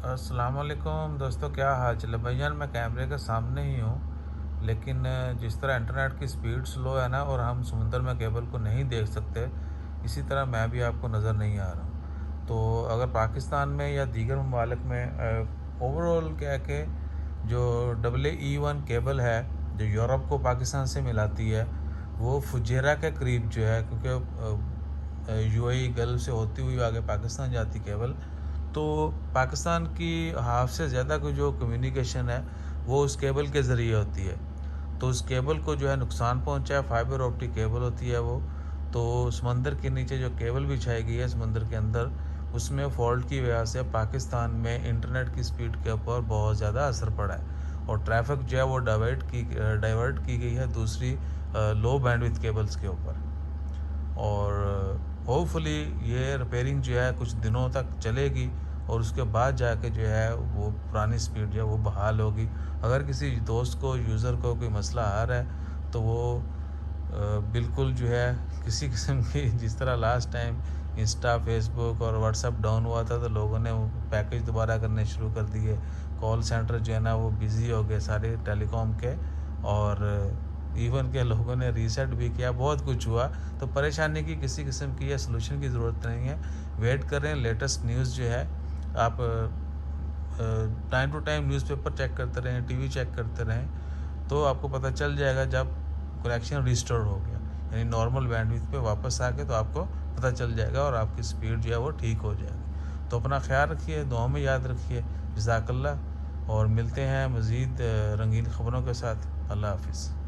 अस्सलाम वालेकुम दोस्तों, क्या हाल चल है भाईजान। मैं कैमरे के सामने ही हूँ, लेकिन जिस तरह इंटरनेट की स्पीड स्लो है ना, और हम समुंदर में केबल को नहीं देख सकते, इसी तरह मैं भी आपको नज़र नहीं आ रहा हूँ। तो अगर पाकिस्तान में या दीगर ममालिक में ओवरऑल क्या है कि जो AA1 केबल है जो यूरोप को पाकिस्तान से मिलाती है, वो फुजेरा के करीब जो है, क्योंकि यूएई गल्फ से होती हुई आगे पाकिस्तान जाती केबल, तो पाकिस्तान की हाफ से ज़्यादा की जो कम्युनिकेशन है वो उस केबल के ज़रिए होती है। तो उस केबल को जो है नुकसान पहुंचा है, फाइबर ऑप्टिक केबल होती है वो। तो समंदर के नीचे जो केबल बिछाई गई है समंदर के अंदर, उसमें फॉल्ट की वजह से पाकिस्तान में इंटरनेट की स्पीड के ऊपर बहुत ज़्यादा असर पड़ा है, और ट्रैफिक जो है वो डाइवर्ट की गई है दूसरी लो बैंडविड्थ केबल्स के ऊपर। और होपफुली ये रिपेयरिंग जो है कुछ दिनों तक चलेगी, और उसके बाद जाके जो है वो पुरानी स्पीड जो है वो बहाल होगी। अगर किसी दोस्त को, यूज़र को कोई मसला आ रहा है तो वो बिल्कुल जो है किसी किस्म की, जिस तरह लास्ट टाइम इंस्टा, फेसबुक और व्हाट्सएप डाउन हुआ था तो लोगों ने वो पैकेज दोबारा करने शुरू कर दिए, कॉल सेंटर जो है ना वो बिज़ी हो गए सारे टेलीकॉम के, और इवन के लोगों ने रीसेट भी किया, बहुत कुछ हुआ। तो परेशानी की किसी किस्म की या सलूशन की ज़रूरत नहीं है। वेट करें, लेटेस्ट न्यूज़ जो है आप time to time newspaper check करते रहें, टीवी चेक करते रहें, तो आपको पता चल जाएगा जब कनेक्शन रिस्टोर हो गया, यानी नॉर्मल बैंडविड्थ पे वापस आ गए, तो आपको पता चल जाएगा और आपकी स्पीड जो है वो ठीक हो जाएगी। तो अपना ख्याल रखिए, दुआ में याद रखिए। जज़ाकल्लाह, और मिलते हैं मज़ीद रंगीन ख़बरों के साथ। अल्लाह हाफ़िज़।